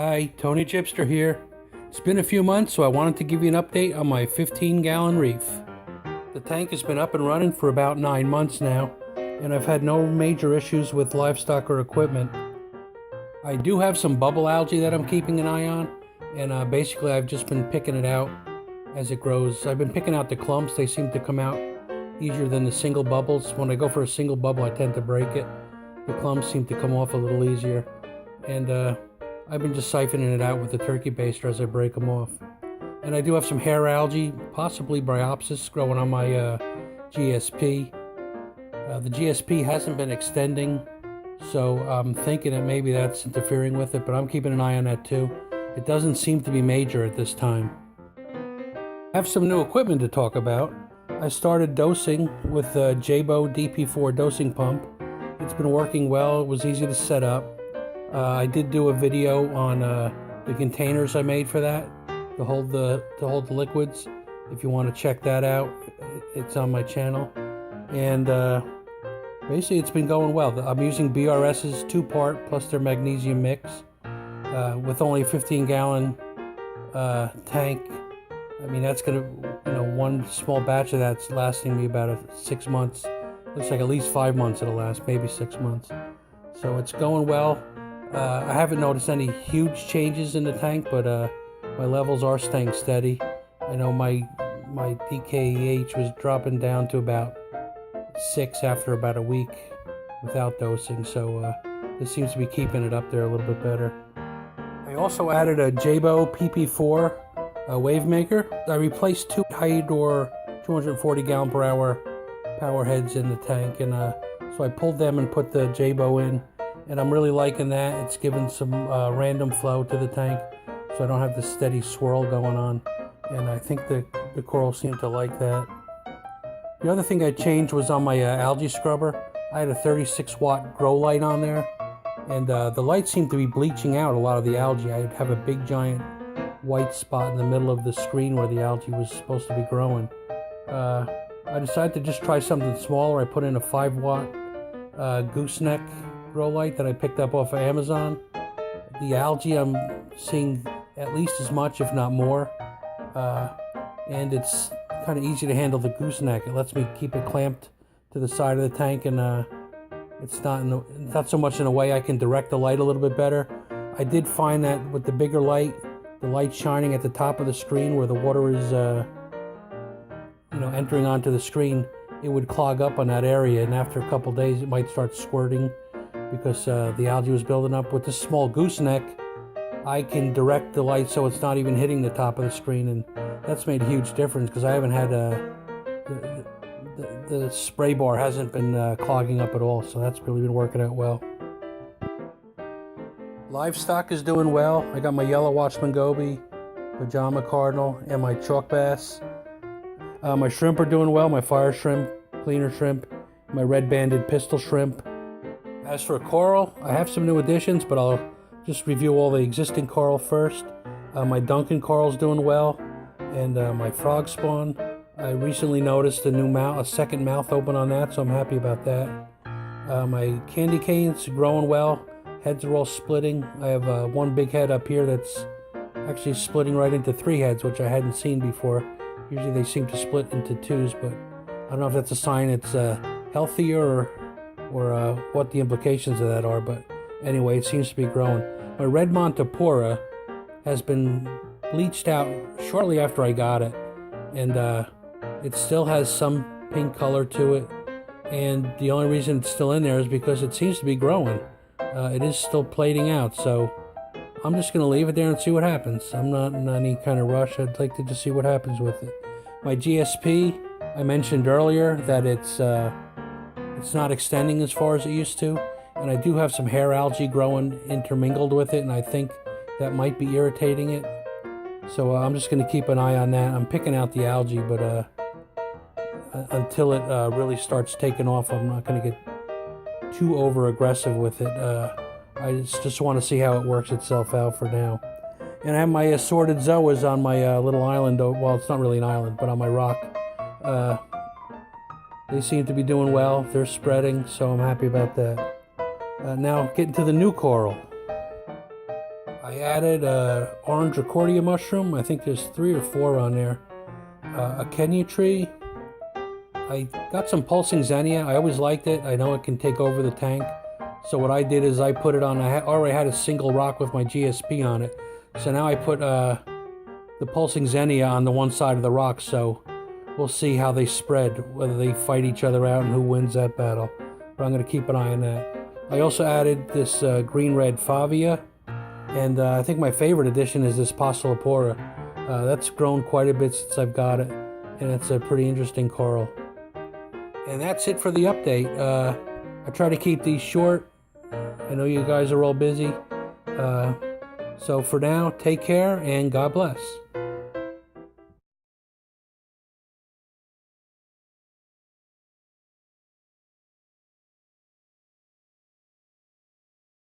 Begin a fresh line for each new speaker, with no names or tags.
Hi, Tony Jibster here. It's been a few months, so I wanted to give you an update on my 15-gallon reef. The tank has been up and running for about 9 months now, and I've had no major issues with livestock or equipment. I do have some bubble algae that I'm keeping an eye on, and basically I've just been picking it out as it grows. I've been picking out the clumps. They seem to come out easier than the single bubbles. When I go for a single bubble, I tend to break it. The clumps seem to come off a little easier, and I've been just siphoning it out with the turkey baster as I break them off. And I do have some hair algae, possibly bryopsis, growing on my GSP. The GSP hasn't been extending, so I'm thinking that maybe that's interfering with it, but I'm keeping an eye on that too. It doesn't seem to be major at this time. I have some new equipment to talk about. I started dosing with the Jabo DP4 dosing pump. It's been working well. It was easy to set up. I did do a video on the containers I made for that to hold the liquids. If you want to check that out, it's on my channel. And basically, it's been going well. I'm using BRS's 2-part plus their magnesium mix with only a 15-gallon tank. I mean, that's gonna, one small batch of that's lasting me about 6 months. Looks like at least 5 months it'll last, maybe 6 months. So it's going well. I haven't noticed any huge changes in the tank, but my levels are staying steady. I know my DKEH was dropping down to about 6 after about a week without dosing, so this seems to be keeping it up there a little bit better. I also added a Jabo PP4 wave maker. I replaced 2 high-door 240 gallon per hour power heads in the tank, and so I pulled them and put the Jabo in. And I'm really liking that. It's given some random flow to the tank, so I don't have the steady swirl going on. And I think the coral seem to like that. The other thing I changed was on my algae scrubber. I had a 36-watt grow light on there, and the light seemed to be bleaching out a lot of the algae. I'd have a big giant white spot in the middle of the screen where the algae was supposed to be growing. I decided to just try something smaller. I put in a 5-watt gooseneck grow light that I picked up off of Amazon. The algae I'm seeing at least as much, if not more, and it's kind of easy to handle the gooseneck. It lets me keep it clamped to the side of the tank, and it's not so much in a way I can direct the light a little bit better. I did find that with the bigger light, the light shining at the top of the screen where the water is entering onto the screen, it would clog up on that area, and after a couple days it might start squirting because the algae was building up. With this small gooseneck, I can direct the light so it's not even hitting the top of the screen, and that's made a huge difference because I haven't had the spray bar hasn't been clogging up at all, so that's really been working out well. Livestock is doing well. I got my yellow Watchman goby, pajama cardinal, and my chalk bass. My shrimp are doing well. My fire shrimp, cleaner shrimp, my red-banded pistol shrimp. As for coral, I have some new additions, but I'll just review all the existing coral first. My Duncan coral's doing well, and my frog spawn. I recently noticed a second mouth open on that, so I'm happy about that. My candy canes are growing well. Heads are all splitting. I have one big head up here that's actually splitting right into 3 heads, which I hadn't seen before. Usually they seem to split into 2s, but I don't know if that's a sign it's healthier or what the implications of that are, but anyway, it seems to be growing. My red Montipora has been bleached out shortly after I got it, and it still has some pink color to it, and the only reason it's still in there is because it seems to be growing. It is still plating out, so I'm just going to leave it there and see what happens. I'm not in any kind of rush. I'd like to just see what happens with it. My GSP, I mentioned earlier that it's not extending as far as it used to, and I do have some hair algae growing intermingled with it, and I think that might be irritating it. So I'm just going to keep an eye on that. I'm picking out the algae, but until it really starts taking off, I'm not going to get too over aggressive with it. I just want to see how it works itself out for now. And I have my assorted zoas on my little island. Well, it's not really an island, but on my rock. They seem to be doing well. They're spreading, so I'm happy about that. Now, getting to the new coral. I added a orange Recordia mushroom. I think there's 3 or 4 on there. A Kenya tree. I got some pulsing Xenia. I always liked it. I know it can take over the tank. So what I did is I put it on, I already had a single rock with my GSP on it. So now I put the pulsing Xenia on the one side of the rock, so we'll see how they spread, whether they fight each other out and who wins that battle. But I'm going to keep an eye on that. I also added this green-red Favia, and I think my favorite addition is this Posilopora. That's grown quite a bit since I've got it, and it's a pretty interesting coral. And that's it for the update. I try to keep these short. I know you guys are all busy. So for now, take care and God bless.